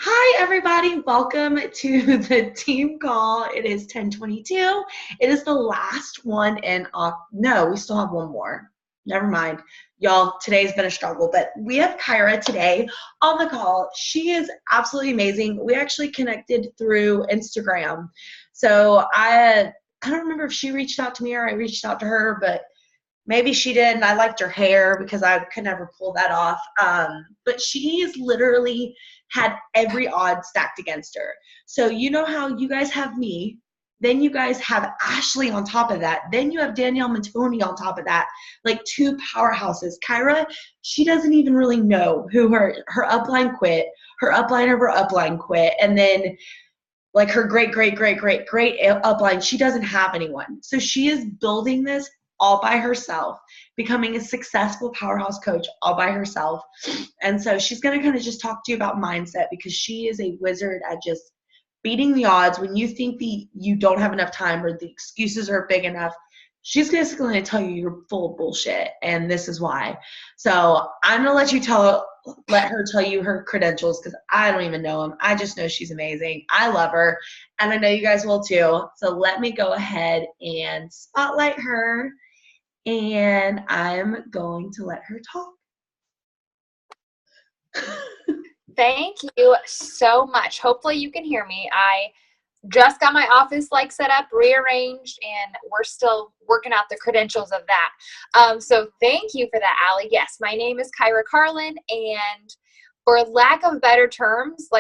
Hi, everybody. Welcome to the team call. It is 10:22. It is the last one in no, we still have one more. Never mind. Y'all, today's been a struggle, but we have Kyra today on the call. She is absolutely amazing. We actually connected through Instagram. So I don't remember if she reached out to me or I reached out to her, but maybe she did, and I liked her hair because I could never pull that off. But she has literally had every odd stacked against her. So you know how you guys have me, then you guys have Ashley on top of that, then you have Danielle Montoni on top of that, like two powerhouses. Kyra, she doesn't even really know who her upline quit, her upline of her upline quit, and then like her great upline, she doesn't have anyone. So she is building this all by herself, becoming a successful powerhouse coach all by herself. And so she's going to kind of just talk to you about mindset because she is a wizard at just beating the odds when you think you don't have enough time or the excuses are big enough. She's basically going to tell you you're full of bullshit, and this is why. So I'm going to let her tell you her credentials because I don't even know them. I just know she's amazing. I love her, and I know you guys will too. So let me go ahead and spotlight her, and I'm going to let her talk. Thank you so much. Hopefully you can hear me. I just got my office set up, rearranged, and we're still working out the credentials of that. So thank you for that, Allie. Yes, my name is Kyra Carlin, and for lack of better terms,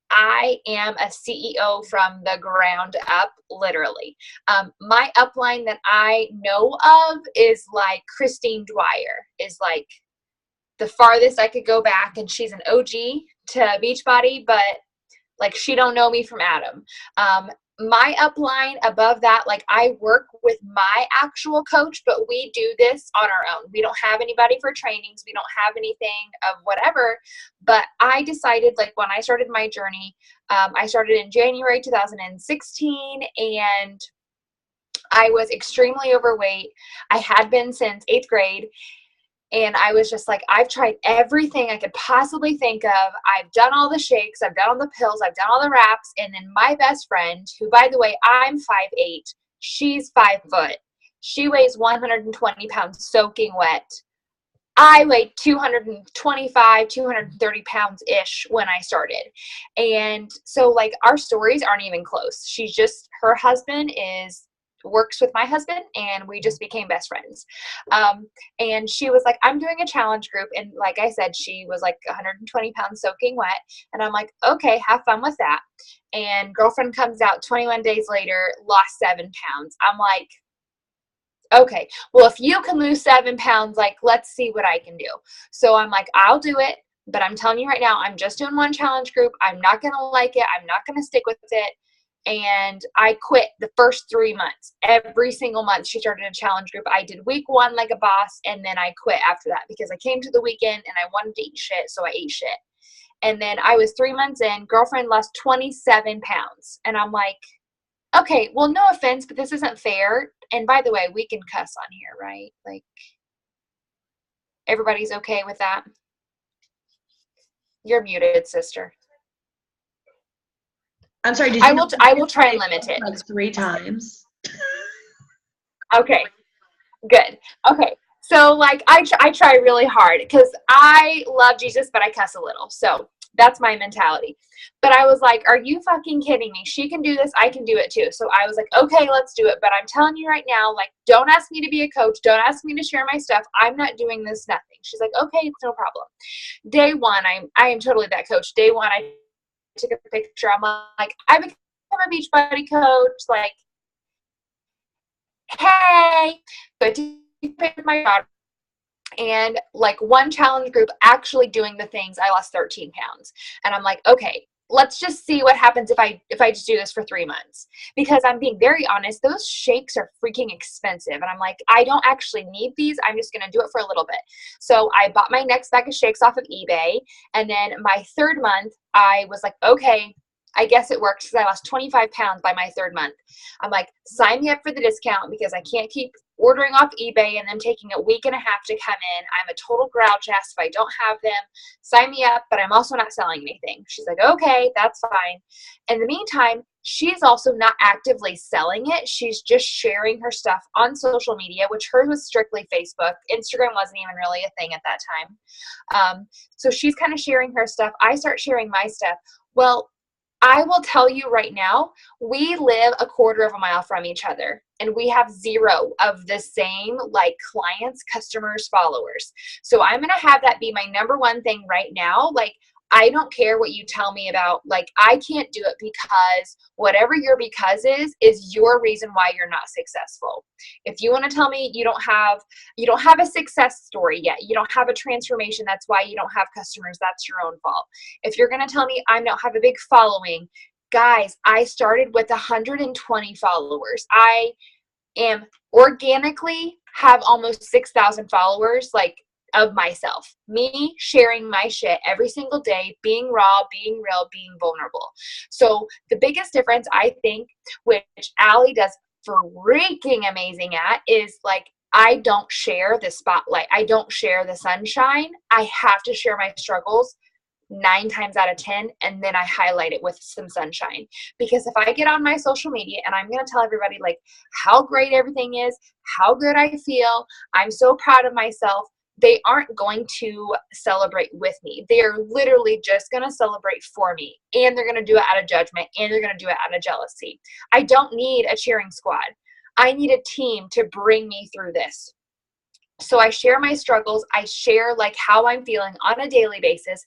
I am a CEO from the ground up, literally. My upline that I know of is Christine Dwyer, is the farthest I could go back, and she's an OG to Beachbody, but she don't know me from Adam. My upline above that, I work with my actual coach, but we do this on our own. We don't have anybody for trainings. We don't have anything of whatever, but I decided when I started my journey, I started in January 2016, and I was extremely overweight. I had been since 8th grade. And I was just I've tried everything I could possibly think of. I've done all the shakes. I've done all the pills. I've done all the wraps. And then my best friend, who, by the way, I'm 5'8", she's 5 foot. She weighs 120 pounds soaking wet. I weighed 225, 230 pounds-ish when I started. And so, our stories aren't even close. Her husband works with my husband, and we just became best friends. And she was I'm doing a challenge group, and like I said, she was 120 pounds soaking wet, and I'm okay, have fun with that. And girlfriend comes out 21 days later, lost 7 pounds. I'm okay, well, if you can lose 7 pounds, let's see what I can do. So I'm I'll do it, but I'm telling you right now, I'm just doing one challenge group. I'm not gonna like it. I'm not gonna stick with it. And I quit the first 3 months. Every single month she started a challenge group. I did week 1 like a boss, and then I quit after that because I came to the weekend and I wanted to eat shit, so I ate shit. And then I was 3 months in, girlfriend lost 27 pounds. And I'm okay, well, no offense, but this isn't fair. And by the way, we can cuss on here, right? Everybody's okay with that? You're muted, sister. I'm sorry. I will try and limit it 3 times. Okay, good. Okay, so I try really hard because I love Jesus, but I cuss a little. So that's my mentality. But I was are you fucking kidding me? She can do this. I can do it too. So I was okay, let's do it. But I'm telling you right now, don't ask me to be a coach. Don't ask me to share my stuff. I'm not doing this, nothing. She's okay, it's no problem. Day 1, I am totally that coach. Day 1, I took a picture. I'm I became a Beachbody coach. Hey, so I took a picture with my daughter, and one challenge group actually doing the things, I lost 13 pounds. And I'm okay, let's just see what happens if I just do this for 3 months, because I'm being very honest, those shakes are freaking expensive. And I'm I don't actually need these. I'm just going to do it for a little bit. So I bought my next bag of shakes off of eBay. And then my 3rd month, I was okay, I guess it works because I lost 25 pounds by my 3rd month. I'm like, sign me up for the discount because I can't keep ordering off eBay and then taking a week and a half to come in. I'm a total grouch ass if I don't have them. Sign me up, but I'm also not selling anything. She's like, okay, that's fine. In the meantime, she's also not actively selling it. She's just sharing her stuff on social media, which hers was strictly Facebook. Instagram wasn't even really a thing at that time. So she's kind of sharing her stuff. I start sharing my stuff. Well, I will tell you right now, we live a quarter of a mile from each other and we have 0 of the same like clients, customers, followers. So I'm going to have that be my number one thing right now. Like, I don't care what you tell me about, like, I can't do it because whatever your because is your reason why you're not successful. If you want to tell me you don't have a success story yet, you don't have a transformation, that's why you don't have customers, that's your own fault. If you're going to tell me I don't have a big following, guys, I started with 120 followers. I am organically have almost 6,000 followers, like, of myself, me sharing my shit every single day, being raw, being real, being vulnerable. So the biggest difference I think, which Allie does freaking amazing at, is like, I don't share the spotlight. I don't share the sunshine. I have to share my struggles 9 times out of 10, and then I highlight it with some sunshine. Because if I get on my social media and I'm going to tell everybody like how great everything is, how good I feel, I'm so proud of myself, they aren't going to celebrate with me. They're literally just going to celebrate for me. And they're going to do it out of judgment. And they're going to do it out of jealousy. I don't need a cheering squad. I need a team to bring me through this. So I share my struggles. I share like how I'm feeling on a daily basis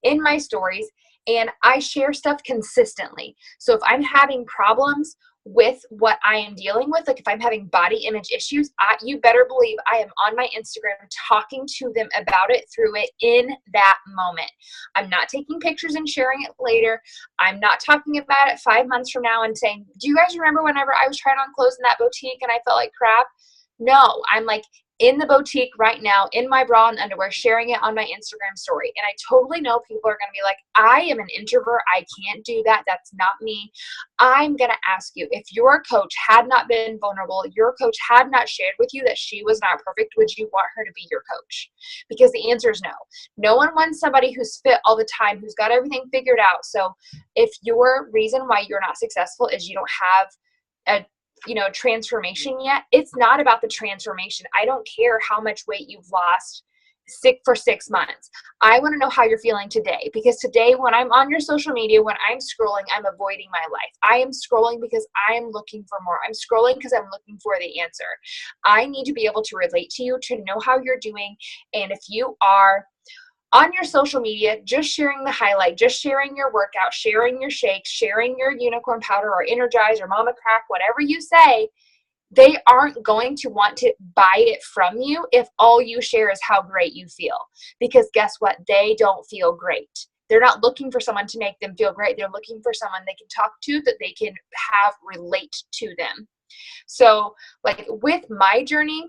in my stories. And I share stuff consistently. So if I'm having problems with what I am dealing with, like if I'm having body image issues, you better believe I am on my Instagram talking to them about it, through it in that moment. I'm not taking pictures and sharing it later. I'm not talking about it 5 months from now and saying, do you guys remember whenever I was trying on clothes in that boutique and I felt like crap? No, I'm like in the boutique right now in my bra and underwear, sharing it on my Instagram story. And I totally know people are going to be like, I am an introvert. I can't do that. That's not me. I'm going to ask you, if your coach had not been vulnerable, your coach had not shared with you that she was not perfect, would you want her to be your coach? Because the answer is no. No one wants somebody who's fit all the time, who's got everything figured out. So if your reason why you're not successful is you don't have a transformation yet, it's not about the transformation. I don't care how much weight you've lost for 6 months. I want to know how you're feeling today, because today when I'm on your social media, when I'm scrolling, I'm avoiding my life. I am scrolling because I am looking for more. I'm scrolling because I'm looking for the answer. I need to be able to relate to you, to know how you're doing. And if you are on your social media, just sharing the highlight, just sharing your workout, sharing your shakes, sharing your unicorn powder or Energize or Mama Crack, whatever you say, they aren't going to want to buy it from you if all you share is how great you feel. Because guess what? They don't feel great. They're not looking for someone to make them feel great. They're looking for someone they can talk to, that they can have relate to them. So like with my journey,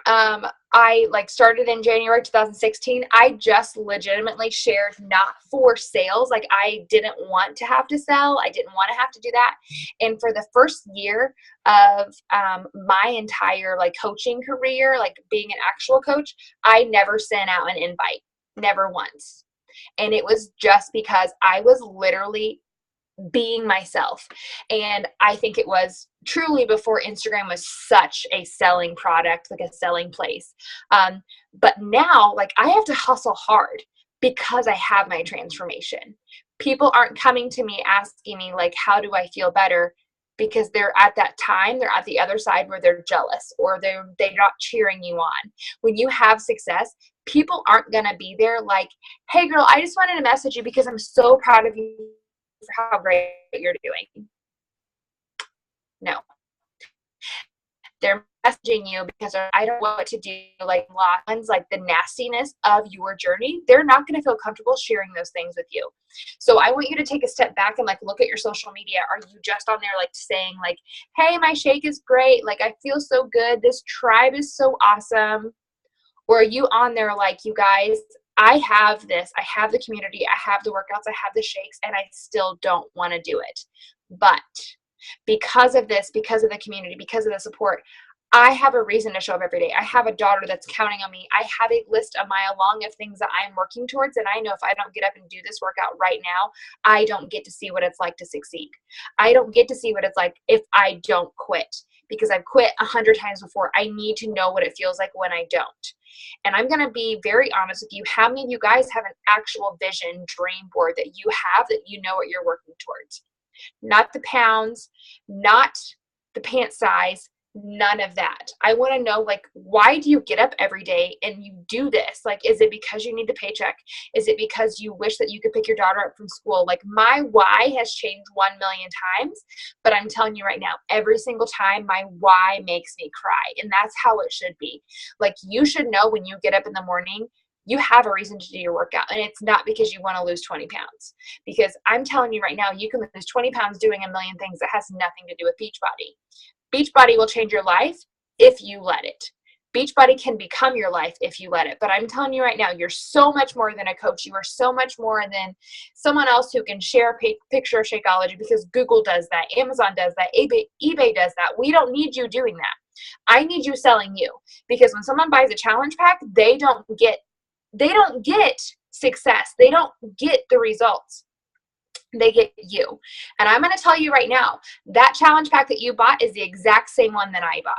I started in January 2016. I just legitimately shared not for sales. Like I didn't want to have to sell. I didn't want to have to do that. And for the first year of my entire coaching career, like being an actual coach, I never sent out an invite, never once. And it was just because I was literally being myself. And I think it was truly before Instagram was such a selling product, like a selling place. But now, I have to hustle hard because I have my transformation. People aren't coming to me asking me, how do I feel better? Because they're at that time, they're at the other side where they're jealous or they're not cheering you on. When you have success, people aren't going to be there like, hey girl, I just wanted to message you because I'm so proud of you for how great you're doing. No. They're messaging you because I don't know what to do, ones, the nastiness of your journey. They're not going to feel comfortable sharing those things with you. So I want you to take a step back and look at your social media. Are you just on there saying hey, my shake is great, I feel so good, this tribe is so awesome? Or are you on there you guys, I have this, I have the community, I have the workouts, I have the shakes, and I still don't want to do it. But because of this, because of the community, because of the support, I have a reason to show up every day. I have a daughter that's counting on me. I have a list a mile long of things that I'm working towards. And I know if I don't get up and do this workout right now, I don't get to see what it's like to succeed. I don't get to see what it's like if I don't quit, because I've quit 100 times before. I need to know what it feels like when I don't. And I'm going to be very honest with you. How many of you guys have an actual vision, dream board that you have, that you know what you're working towards? Not the pounds, not the pant size, none of that. I want to know, like, why do you get up every day and you do this? Like, is it because you need the paycheck? Is it because you wish that you could pick your daughter up from school? Like, my why has changed 1,000,000 times, but I'm telling you right now, every single time my why makes me cry. And that's how it should be. Like, you should know when you get up in the morning, you have a reason to do your workout. And it's not because you want to lose 20 pounds. Because I'm telling you right now, you can lose 20 pounds doing a million things that has nothing to do with Beachbody. Beachbody will change your life if you let it. Beachbody can become your life if you let it. But I'm telling you right now, you're so much more than a coach. You are so much more than someone else who can share a picture of Shakeology, because Google does that, Amazon does that, eBay does that. We don't need you doing that. I need you selling you. Because when someone buys a challenge pack, they don't get success. They don't get the results. They get you. And I'm going to tell you right now, that challenge pack that you bought is the exact same one that I bought.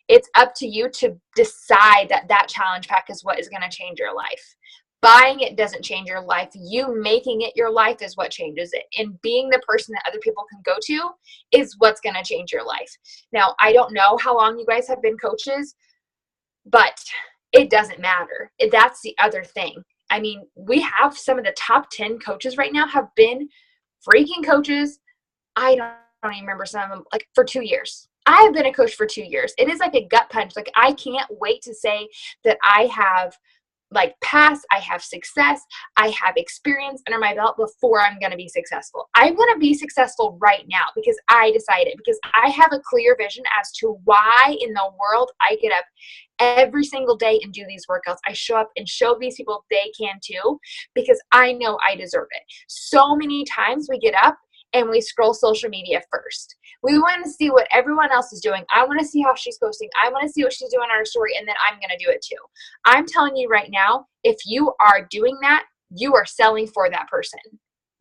It's up to you to decide that that challenge pack is what is going to change your life. Buying it doesn't change your life. You making it your life is what changes it. And being the person that other people can go to is what's going to change your life. Now, I don't know how long you guys have been coaches, but it doesn't matter. That's the other thing. I mean, we have some of the top 10 coaches right now have been freaking coaches. I don't even remember some of them, like, for 2 years. I have been a coach for 2 years. It is like a gut punch. Like, I can't wait to say that I have, like, pass, I have success, I have experience under my belt before I'm going to be successful. I'm going to be successful right now because I decided, because I have a clear vision as to why in the world I get up every single day and do these workouts. I show up and show these people they can too, because I know I deserve it. So many times we get up and we scroll social media first. We want to see what everyone else is doing. I want to see how she's posting. I want to see what she's doing on her story, and then I'm going to do it too. I'm telling you right now, if you are doing that, you are selling for that person.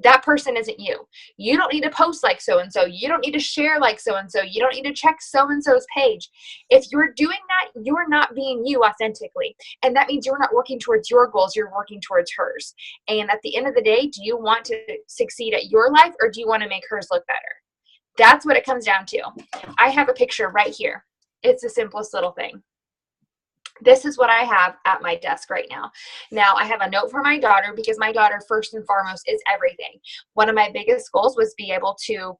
That person isn't you. You don't need to post like so-and-so. You don't need to share like so-and-so. You don't need to check so-and-so's page. If you're doing that, you're not being you authentically. And that means you're not working towards your goals. You're working towards hers. And at the end of the day, do you want to succeed at your life, or do you want to make hers look better? That's what it comes down to. I have a picture right here. It's the simplest little thing. This is what I have at my desk right now. Now, I have a note for my daughter, because my daughter, first and foremost, is everything. One of my biggest goals was be able to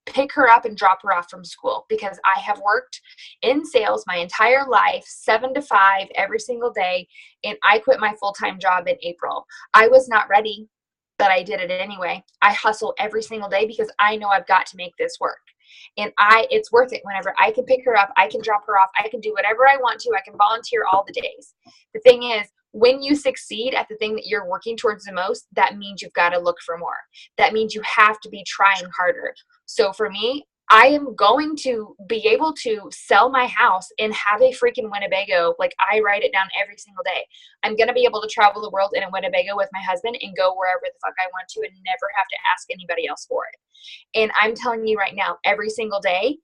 pick her up and drop her off from school, because I have worked in sales my entire life, 7 to 5 every single day, and I quit my full-time job in April. I was not ready, but I did it anyway. I hustle every single day because I know I've got to make this work. And it's worth it whenever I can pick her up, I can drop her off, I can do whatever I want to, I can volunteer all the days. The thing is, when you succeed at the thing that you're working towards the most, that means you've got to look for more. That means you have to be trying harder. So for me, I am going to be able to sell my house and have a freaking Winnebago. Like, I write it down every single day. I'm going to be able to travel the world in a Winnebago with my husband and go wherever the fuck I want to and never have to ask anybody else for it. And I'm telling you right now, every single day,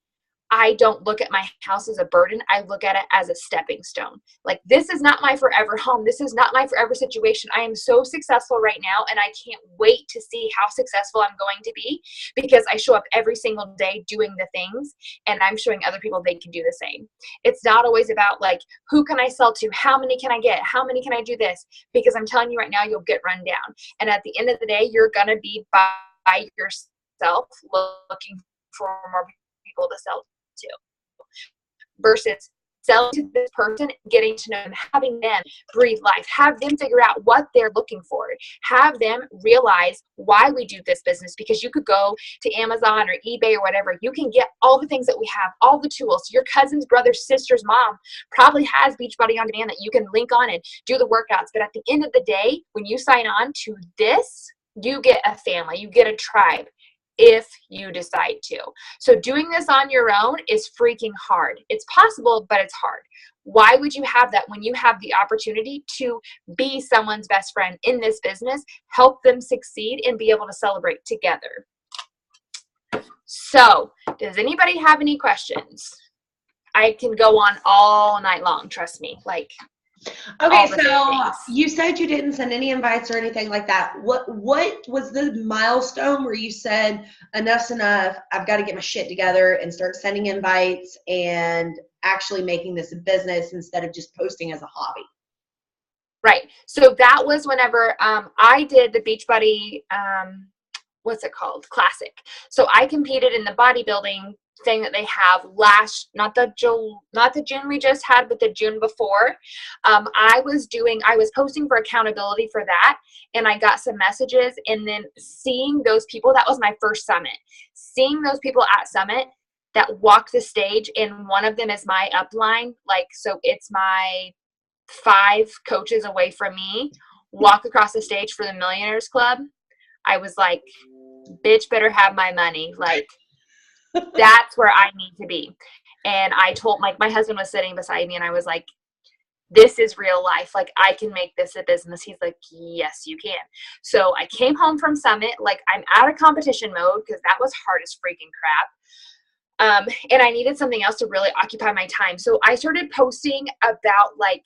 I don't look at my house as a burden. I look at it as a stepping stone. Like, this is not my forever home. This is not my forever situation. I am so successful right now, and I can't wait to see how successful I'm going to be, because I show up every single day doing the things, and I'm showing other people they can do the same. It's not always about, like, who can I sell to? How many can I get? How many can I do this? Because I'm telling you right now, you'll get run down. And at the end of the day, you're going to be by yourself looking for more people to sell to, versus selling to this person, getting to know them, having them breathe life, have them figure out what they're looking for, have them realize why we do this business. Because you could go to Amazon or eBay or whatever, you can get all the things that we have, all the tools. Your cousin's brother, sister's mom probably has Beachbody on demand that you can link on and do the workouts. But at the end of the day, when you sign on to this, you get a family, you get a tribe, if you decide to. So doing this on your own is freaking hard. It's possible, but it's hard. Why would you have that when you have the opportunity to be someone's best friend in this business, help them succeed, and be able to celebrate together? So, does anybody have any questions? I can go on all night long, trust me. Like, okay, so you said you didn't send any invites or anything like that. What was the milestone where you said enough's enough, I've got to get my shit together and start sending invites and actually making this a business instead of just posting as a hobby? Right. So that was whenever I did the Beachbody, what's it called? Classic. So I competed in the bodybuilding thing that they have not the June we just had, but the June before. I was posting for accountability for that, and I got some messages, and then seeing those people, that was my first summit, seeing those people at summit that walk the stage, and one of them is my upline, like, so it's my 5 coaches away from me, walk across the stage for the Millionaires Club. I was like, bitch better have my money. Like, that's where I need to be. And I told, like, my husband was sitting beside me, and I was like, this is real life. Like, I can make this a business. He's like, yes, you can. So I came home from Summit. Like, I'm out of competition mode because that was hard as freaking crap. And I needed something else to really occupy my time. So I started posting about, like,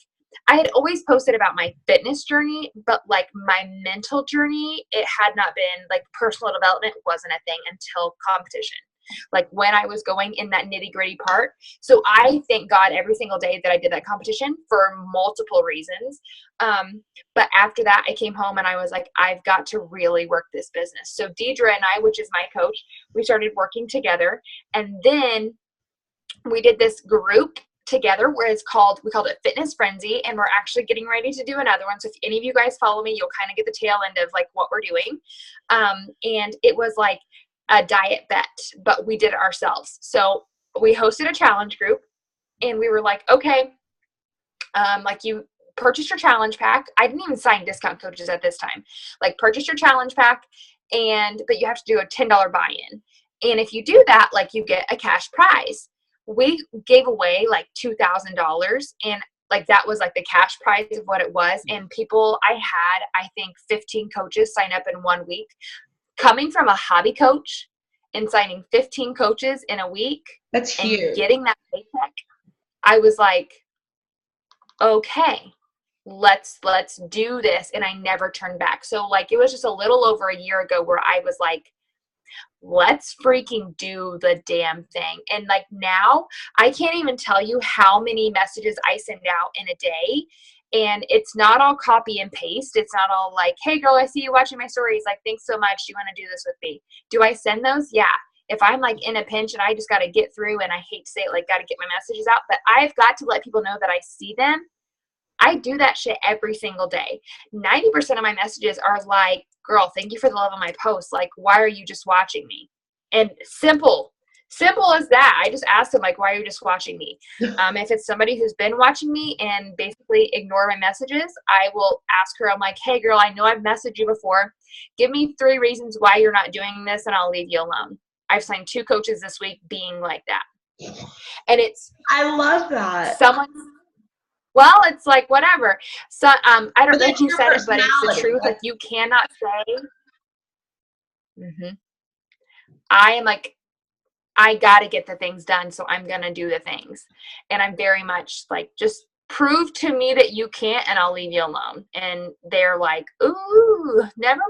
I had always posted about my fitness journey, but like my mental journey, it had not been, like, personal development wasn't a thing until competition, like when I was going in that nitty gritty part. So I thank God every single day that I did that competition for multiple reasons. But after that, I came home and I was like, I've got to really work this business. So Deidre and I, which is my coach, we started working together, and then we did this group together where we called it Fitness Frenzy, and we're actually getting ready to do another one. So if any of you guys follow me, you'll kind of get the tail end of like what we're doing. And it was like a diet bet, but we did it ourselves. So we hosted a challenge group, and we were like, okay, like, you purchase your challenge pack. I didn't even sign discount coaches at this time. Like, purchase your challenge pack, but you have to do a $10 buy-in. And if you do that, like, you get a cash prize. We gave away like $2,000, and like that was like the cash prize of what it was. And I had, I think, 15 coaches sign up in 1 week. Coming from a hobby coach and signing 15 coaches in a week, that's huge, and getting that paycheck, I was like, okay, let's do this. And I never turned back. So like, it was just a little over a year ago where I was like, let's freaking do the damn thing. And like, now I can't even tell you how many messages I send out in a day. And it's not all copy and paste. It's not all like, hey girl, I see you watching my stories. Like, thanks so much. Do you want to do this with me? Do I send those? Yeah. If I'm like in a pinch and I just got to get through, and I hate to say it, like, got to get my messages out, but I've got to let people know that I see them. I do that shit every single day. 90% of my messages are like, girl, thank you for the love of my post. Like, why are you just watching me? And simple as that. I just ask them, like, why are you just watching me? If it's somebody who's been watching me and basically ignore my messages, I will ask her, I'm like, hey girl, I know I've messaged you before. Give me 3 reasons why you're not doing this, and I'll leave you alone. I've signed 2 coaches this week being like that. And I love that. Well, it's like, whatever. So, I don't know who said it, but it's the truth. Like, you cannot say, I am like, I got to get the things done. So I'm going to do the things. And I'm very much like, just prove to me that you can't, and I'll leave you alone. And they're like, ooh, never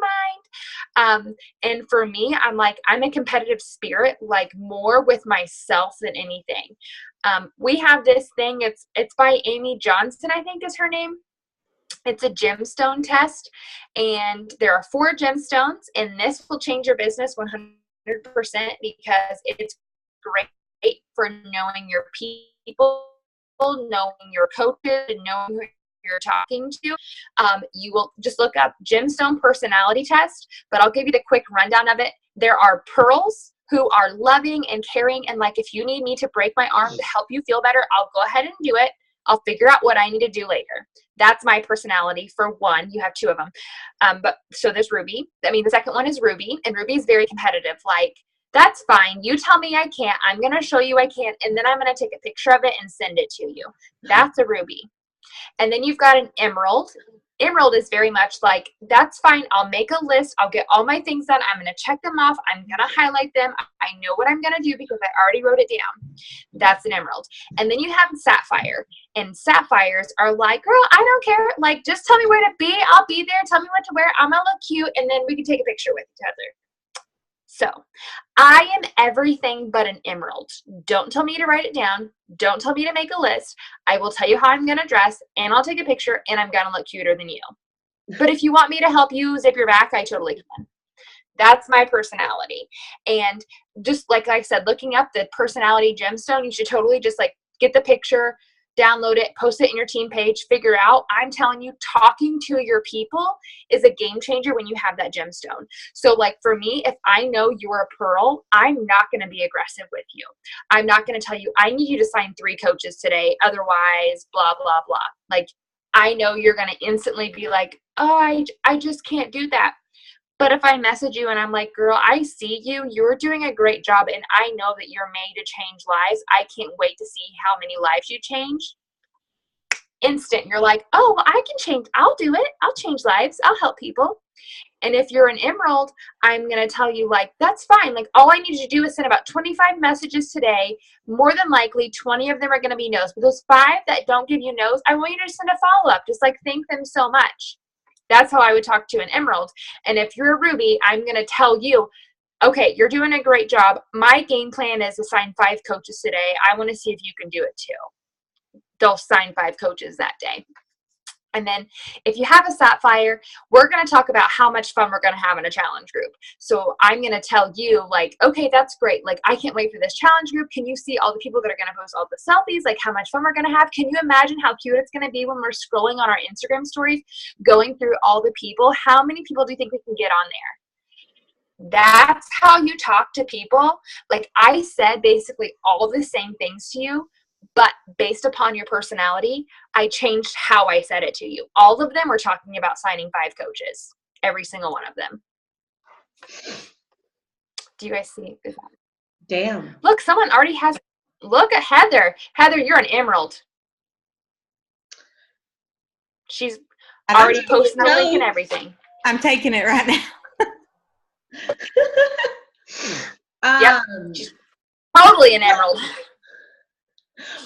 mind. And for me, I'm like, I'm a competitive spirit, like more with myself than anything. We have this thing, it's by Amy Johnson, I think is her name. It's a gemstone test, and there are 4 gemstones, and this will change your business 100% because it's great for knowing your people knowing your coaches and knowing who you're talking to. You will just look up Gemstone personality test, but I'll give you the quick rundown of it. There are pearls who are loving and caring, and like, if you need me to break my arm to help you feel better, I'll go ahead and do it. I'll figure out what I need to do later. That's my personality for one. You have two of them. But so there's Ruby. I mean, the second one is Ruby, and Ruby is very competitive. Like, that's fine. You tell me I can't. I'm going to show you I can't, and then I'm going to take a picture of it and send it to you. That's a Ruby. And then you've got an Emerald. Emerald is very much like, that's fine. I'll make a list. I'll get all my things done. I'm going to check them off. I'm going to highlight them. I know what I'm going to do because I already wrote it down. That's an Emerald. And then you have Sapphire. And Sapphires are like, girl, I don't care. Like, just tell me where to be. I'll be there. Tell me what to wear. I'm going to look cute. And then we can take a picture with each other. So I am everything but an Emerald. Don't tell me to write it down. Don't tell me to make a list. I will tell you how I'm going to dress, and I'll take a picture, and I'm going to look cuter than you. But if you want me to help you zip your back, I totally can. That's my personality. And just like I said, looking up the personality gemstone, you should totally just like get the picture, download it, post it in your team page, figure out. I'm telling you, talking to your people is a game changer when you have that gemstone. So like for me, if I know you're a pearl, I'm not going to be aggressive with you. I'm not going to tell you, I need you to sign 3 coaches today. Otherwise, blah, blah, blah. Like, I know you're going to instantly be like, oh, I just can't do that. But if I message you and I'm like, girl, I see you, you're doing a great job, and I know that you're made to change lives. I can't wait to see how many lives you change. Instant, you're like, oh, well, I can change. I'll do it. I'll change lives. I'll help people. And if you're an Emerald, I'm going to tell you, like, that's fine. Like, all I need you to do is send about 25 messages today. More than likely, 20 of them are going to be no's. But those 5 that don't give you no's, I want you to send a follow-up. Just, like, thank them so much. That's how I would talk to an Emerald. And if you're a Ruby, I'm going to tell you, okay, you're doing a great job. My game plan is to sign 5 coaches today. I want to see if you can do it too. They'll sign 5 coaches that day. And then if you have a Sapphire, we're going to talk about how much fun we're going to have in a challenge group. So I'm going to tell you, like, okay, that's great. Like, I can't wait for this challenge group. Can you see all the people that are going to post all the selfies? Like, how much fun we're going to have? Can you imagine how cute it's going to be when we're scrolling on our Instagram stories, going through all the people? How many people do you think we can get on there? That's how you talk to people. Like, I said basically all the same things to you, but based upon your personality, I changed how I said it to you. All of them were talking about signing 5 coaches. Every single one of them. Do you guys see? Damn. Look, someone already has. Look at Heather. Heather, you're an Emerald. She's already posting the link and everything. I'm taking it right now. Yep. She's totally an Emerald.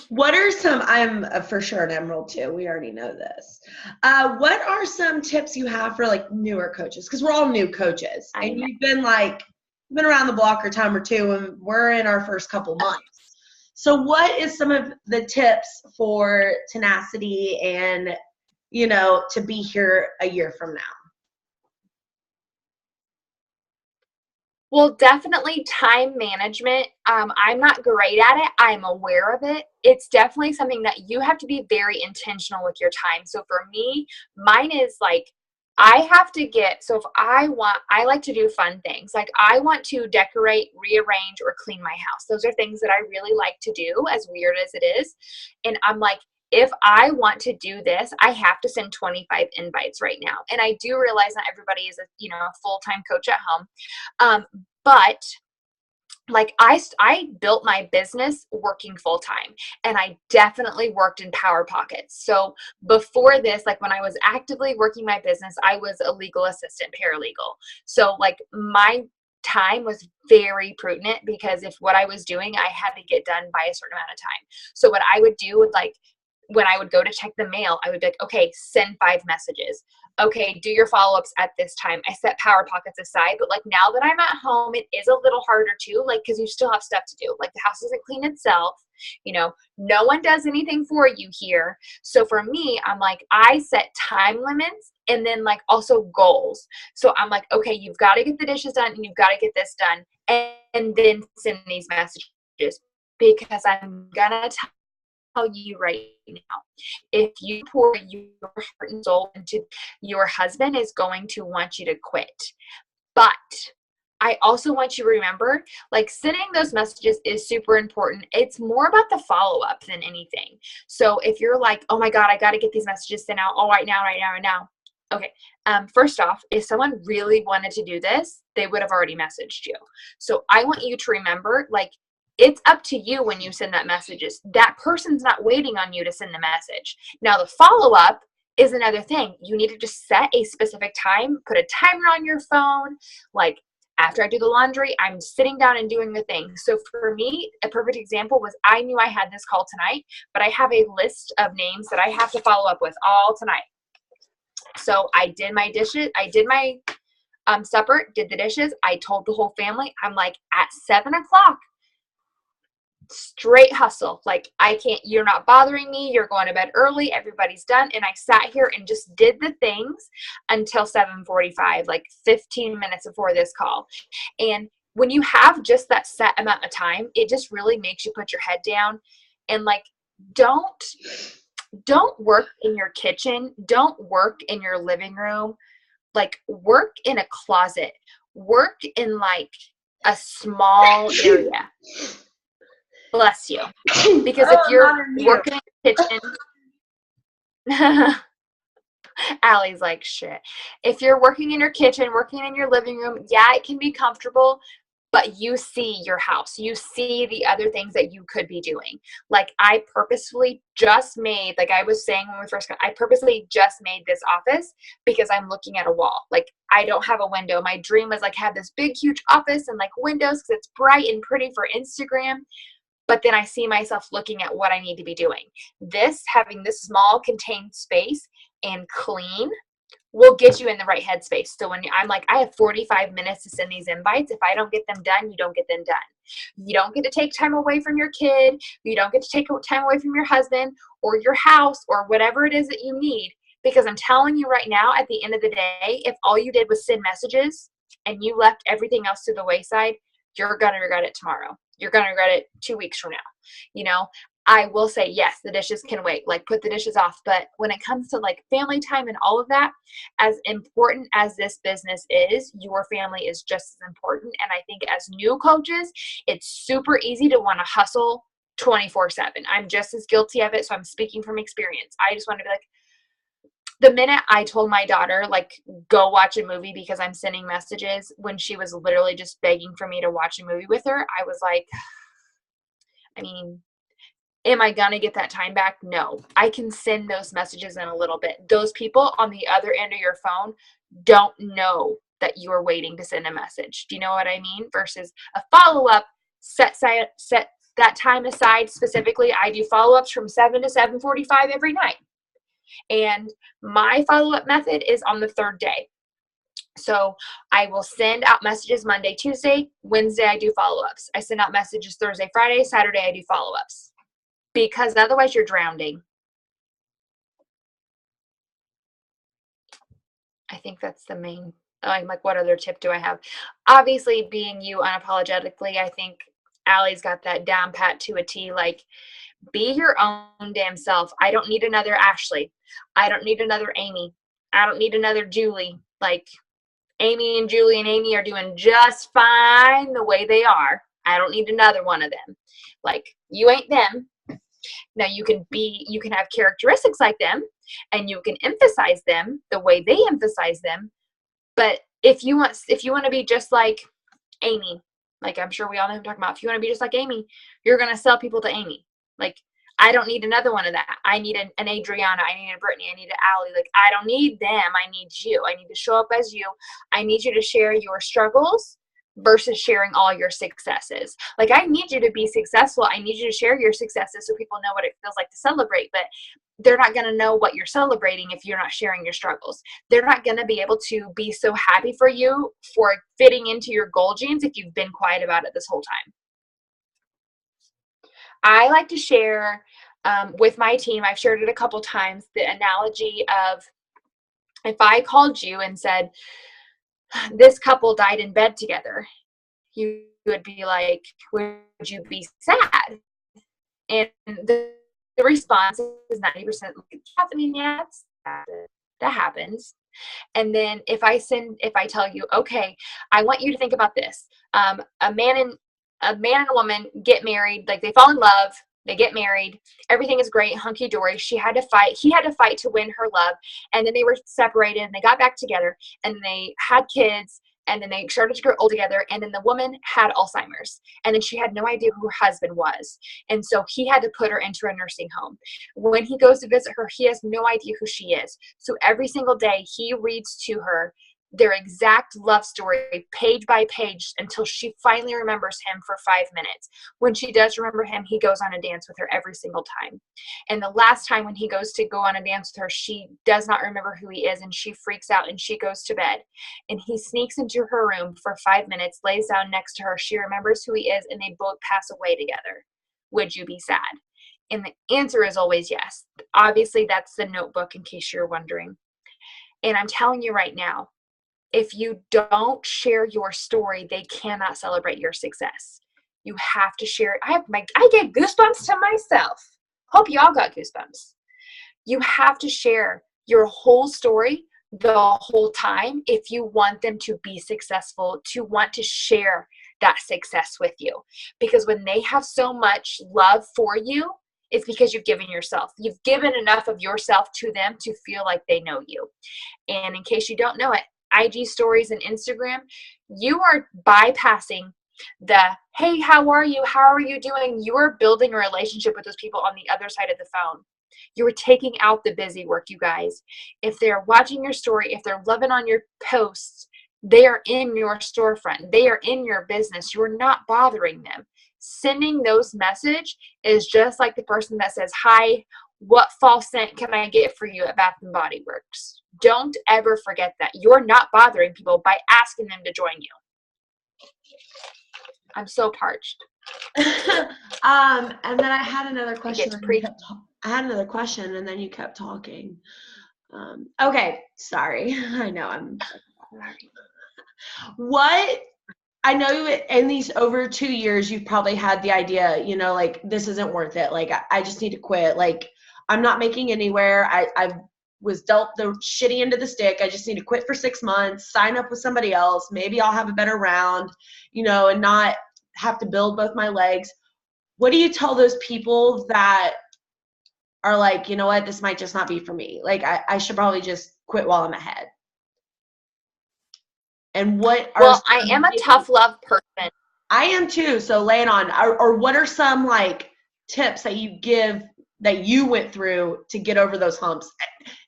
What are some, I'm for sure an Emerald too. We already know this. What are some tips you have for like newer coaches? Because we're all new coaches. And you've been around the block a time or two, and we're in our first couple months. So what is some of the tips for tenacity and, you know, to be here a year from now? Well, definitely time management. I'm not great at it. I'm aware of it. It's definitely something that you have to be very intentional with your time. So for me, mine is like, I have to so if I like to do fun things. Like, I want to decorate, rearrange, or clean my house. Those are things that I really like to do, as weird as it is. And I'm like, if I want to do this, I have to send 25 invites right now. And I do realize not everybody is a full-time coach at home. But like, I built my business working full-time, and I definitely worked in Power Pockets. So before this, like when I was actively working my business, I was a legal assistant, paralegal. So like, my time was very prudent, because if what I was doing, I had to get done by a certain amount of time. So what I would do would, like, when I would go to check the mail, I would be like, okay, send 5 messages. Okay, do your follow-ups at this time. I set Power Pockets aside, but like, now that I'm at home, it is a little harder too, like, because you still have stuff to do. Like, the house doesn't clean itself. No one does anything for you here. So for me, I'm like, I set time limits, and then like also goals. So I'm like, okay, you've got to get the dishes done, and you've got to get this done, and then send these messages, because I'm gonna tell you right now, if you pour your heart and soul into your husband is going to want you to quit. But I also want you to remember, like, sending those messages is super important. It's more about the follow-up than anything. So if you're like, oh my God, I got to get these messages sent out all right now, right now, right now. Okay. First off, if someone really wanted to do this, they would have already messaged you. So I want you to remember, like, it's up to you when you send that messages. That person's not waiting on you to send the message. Now the follow-up is another thing. You need to just set a specific time, put a timer on your phone. Like, after I do the laundry, I'm sitting down and doing the thing. So for me, a perfect example was I knew I had this call tonight, but I have a list of names that I have to follow up with all tonight. So I did my dishes. I did my supper, did the dishes. I told the whole family, I'm like, at 7 o'clock, straight hustle. Like, I can't, you're not bothering me. You're going to bed early. Everybody's done. And I sat here and just did the things until 7:45, like 15 minutes before this call. And when you have just that set amount of time, it just really makes you put your head down and, like, don't work in your kitchen. Don't work in your living room. Like, work in a closet. Work in, like, a small area. Bless you. Because if you're working in the kitchen, Allie's like, shit. If you're working in your kitchen, working in your living room, yeah, it can be comfortable, but you see your house. You see the other things that you could be doing. Like, I purposefully just made, like I was saying when we first got, I purposely just made this office because I'm looking at a wall. Like, I don't have a window. My dream was, like, have this big, huge office and, like, windows because it's bright and pretty for Instagram. But then I see myself looking at what I need to be doing. Having this small contained space and clean will get you in the right headspace. So when I'm like, I have 45 minutes to send these invites. If I don't get them done, you don't get them done. You don't get to take time away from your kid. You don't get to take time away from your husband or your house or whatever it is that you need. Because I'm telling you right now, at the end of the day, if all you did was send messages and you left everything else to the wayside, you're going to regret it tomorrow. You're going to regret it 2 weeks from now. You know, I will say, yes, the dishes can wait, like, put the dishes off. But when it comes to, like, family time and all of that, as important as this business is, your family is just as important. And I think as new coaches, it's super easy to want to hustle 24/7. I'm just as guilty of it. So I'm speaking from experience. I just want to be like, the minute I told my daughter, like, go watch a movie because I'm sending messages, when she was literally just begging for me to watch a movie with her, I was like, I mean, am I going to get that time back? No. I can send those messages in a little bit. Those people on the other end of your phone don't know that you are waiting to send a message. Do you know what I mean? Versus a follow-up, set that time aside specifically. I do follow-ups from 7 to 7:45 every night. And my follow-up method is on the third day. So I will send out messages Monday, Tuesday, Wednesday I do follow-ups. I send out messages Thursday, Friday, Saturday I do follow-ups. Because otherwise you're drowning. I think that's the main, like, what other tip do I have? Obviously, being you unapologetically, I think Allie's got that down pat to a T. Like, be your own damn self. I don't need another Ashley. I don't need another Amy. I don't need another Julie. Like, Amy and Julie and Amy are doing just fine the way they are. I don't need another one of them. Like, you ain't them. Now you can have characteristics like them and you can emphasize them the way they emphasize them. But if you want to be just like Amy, like, I'm sure we all know who I'm talking about. If you want to be just like Amy, you're going to sell people to Amy. Like, I don't need another one of that. I need an Adriana. I need a Brittany. I need an Allie. Like, I don't need them. I need you. I need to show up as you. I need you to share your struggles versus sharing all your successes. Like, I need you to be successful. I need you to share your successes so people know what it feels like to celebrate. But they're not going to know what you're celebrating if you're not sharing your struggles. They're not going to be able to be so happy for you for fitting into your goal genes if you've been quiet about it this whole time. I like to share with my team, I've shared it a couple times, the analogy of if I called you and said, this couple died in bed together, you would be like, would you be sad? And the the response is 90% like, happening yet? That happens. And then if I tell you, okay, I want you to think about this. A man and a woman get married, like they fall in love, they get married, everything is great, hunky dory. He had to fight to win her love. And then they were separated and they got back together and they had kids. And then they started to grow old together. And then the woman had Alzheimer's. And then she had no idea who her husband was. And so he had to put her into a nursing home. When he goes to visit her, he has no idea who she is. So every single day he reads to her their exact love story, page by page, until she finally remembers him for 5 minutes. When she does remember him, he goes on a dance with her every single time. And the last time when he goes to go on a dance with her, she does not remember who he is, and she freaks out and she goes to bed. And he sneaks into her room for 5 minutes, lays down next to her. She remembers who he is, and they both pass away together. Would you be sad? And the answer is always yes. Obviously, that's the Notebook, in case you're wondering. And I'm telling you right now, if you don't share your story, they cannot celebrate your success. You have to share it. I get goosebumps to myself. Hope y'all got goosebumps. You have to share your whole story the whole time if you want them to be successful, to want to share that success with you. Because when they have so much love for you, it's because you've given yourself. You've given enough of yourself to them to feel like they know you. And in case you don't know it, IG stories and Instagram, you are bypassing the, hey, how are you? How are you doing? You are building a relationship with those people on the other side of the phone. You are taking out the busy work, you guys. If they're watching your story, if they're loving on your posts, they are in your storefront. They are in your business. You're not bothering them. Sending those message is just like the person that says, hi, what fall scent can I get for you at Bath & Body Works? Don't ever forget that. You're not bothering people by asking them to join you. I'm so parched. And then I had another question. I had another question, and then you kept talking. Okay, sorry. I know I'm sorry. What? I know in these over 2 years, you've probably had the idea, like, this isn't worth it. Like, I just need to quit. Like, I'm not making anywhere. I was dealt the shitty end of the stick. I just need to quit for 6 months, sign up with somebody else. Maybe I'll have a better round, and not have to build both my legs. What do you tell those people that are like, you know what, this might just not be for me? Like, I should probably just quit while I'm ahead. And I am a tough love person. I am too. So lay it on. Or what are some like tips that you give that you went through to get over those humps?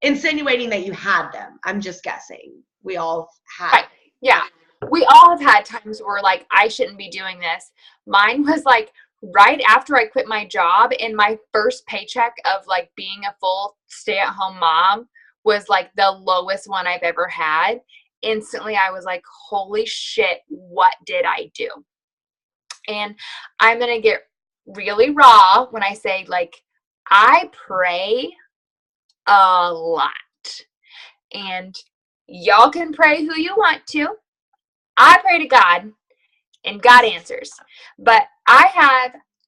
Insinuating that you had them. I'm just guessing. We all had. Right. Yeah. We all have had times where like, I shouldn't be doing this. Mine was like right after I quit my job, and my first paycheck of like being a full stay-at-home mom was like the lowest one I've ever had. Instantly, I was like, holy shit, what did I do? And I'm going to get really raw when I say, like, I pray a lot. And y'all can pray who you want to. I pray to God, and God answers. But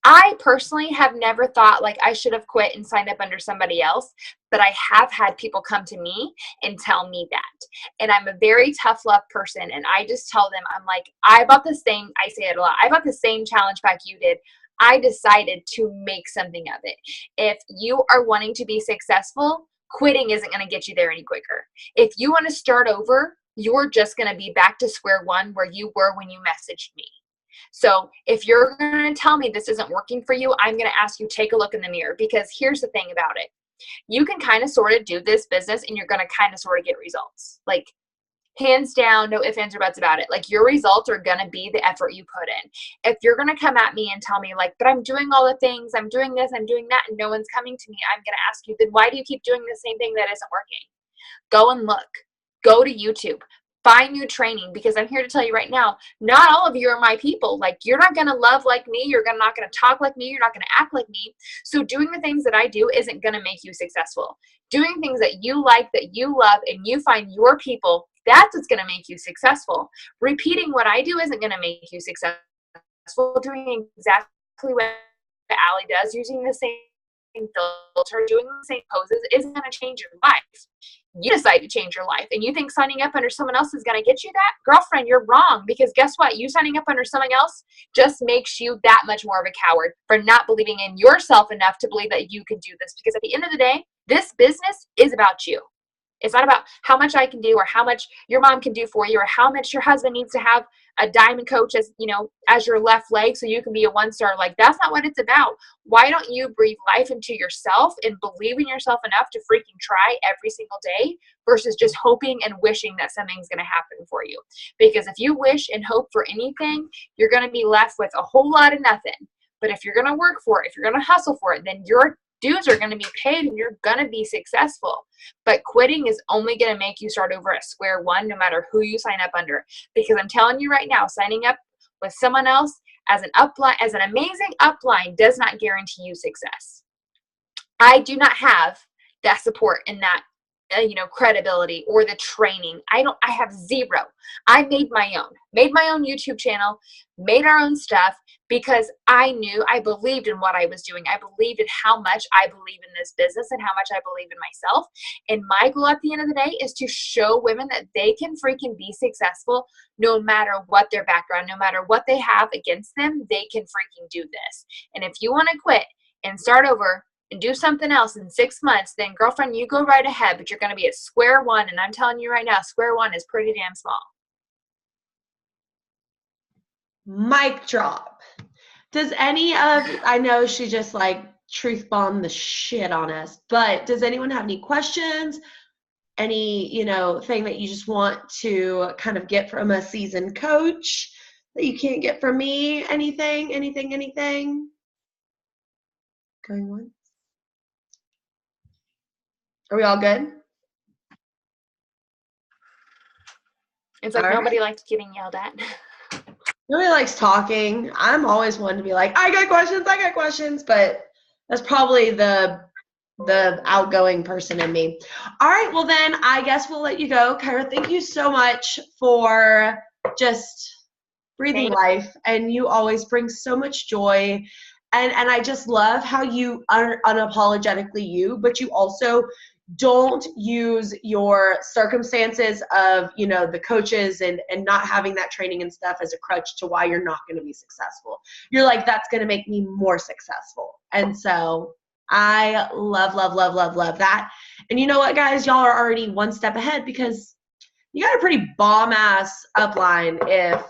I personally have never thought like I should have quit and signed up under somebody else, but I have had people come to me and tell me that. And I'm a very tough love person, and I just tell them, I'm like, I say it a lot, I bought the same challenge pack you did. I decided to make something of it. If you are wanting to be successful, quitting isn't going to get you there any quicker. If you want to start over, you're just going to be back to square one where you were when you messaged me. So if you're going to tell me this isn't working for you, I'm going to ask you, take a look in the mirror, because here's the thing about it. You can kind of sort of do this business and you're going to kind of sort of get results. Like, hands down, no ifs, ands, or buts about it. Like, your results are going to be the effort you put in. If you're going to come at me and tell me like, but I'm doing all the things, I'm doing this, I'm doing that, and no one's coming to me, I'm going to ask you, then why do you keep doing the same thing that isn't working? Go and look. Go to YouTube. Find new training, because I'm here to tell you right now, not all of you are my people. Like, you're not going to love like me. You're not going to talk like me. You're not going to act like me. So doing the things that I do isn't going to make you successful. Doing things that you like, that you love, and you find your people, that's what's going to make you successful. Repeating what I do isn't going to make you successful. Doing exactly what Allie does, using the same filter, doing the same poses isn't going to change your life. You decide to change your life, and you think signing up under someone else is going to get you that? Girlfriend, you're wrong, because guess what? You signing up under someone else just makes you that much more of a coward for not believing in yourself enough to believe that you can do this. Because at the end of the day, this business is about you. It's not about how much I can do or how much your mom can do for you or how much your husband needs to have a diamond coach as, you know, as your left leg so you can be a 1-star. Like, that's not what it's about. Why don't you breathe life into yourself and believe in yourself enough to freaking try every single day versus just hoping and wishing that something's going to happen for you? Because if you wish and hope for anything, you're going to be left with a whole lot of nothing. But if you're going to work for it, if you're going to hustle for it, then your dues are going to be paid and you're going to be successful. But quitting is only going to make you start over at square one, no matter who you sign up under. Because I'm telling you right now, signing up with someone else as an upline, as an amazing upline, does not guarantee you success. I do not have that support in that credibility or the training. I have zero. I made my own YouTube channel, made our own stuff because I believed in what I was doing. I believed in how much I believe in this business and how much I believe in myself. And my goal at the end of the day is to show women that they can freaking be successful no matter what their background, no matter what they have against them, they can freaking do this. And if you want to quit and start over and do something else in 6 months, then girlfriend, you go right ahead, but you're going to be at square one. And I'm telling you right now, square one is pretty damn small. Mic drop. I know she just like truth bombed the shit on us, but does anyone have any questions? Any, thing that you just want to kind of get from a seasoned coach that you can't get from me? Anything? Going once? Are we all good? It's like nobody likes getting yelled at. Nobody likes talking. I'm always one to be like, I got questions, but that's probably the outgoing person in me. All right, well then I guess we'll let you go. Kyra, thank you so much for just breathing life, and you always bring so much joy. And I just love how you are unapologetically you, but you also don't use your circumstances of, the coaches and not having that training and stuff as a crutch to why you're not going to be successful. You're like, that's going to make me more successful. And so I love that. And you know what, guys? Y'all are already one step ahead because you got a pretty bomb-ass upline, if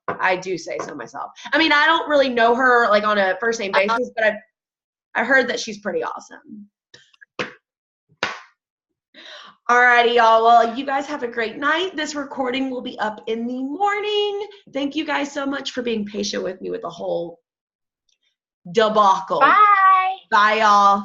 I do say so myself. I mean, I don't really know her like on a first-name basis, but I've heard that she's pretty awesome. Alrighty, y'all. Well, you guys have a great night. This recording will be up in the morning. Thank you guys so much for being patient with me with the whole debacle. Bye. Bye, y'all.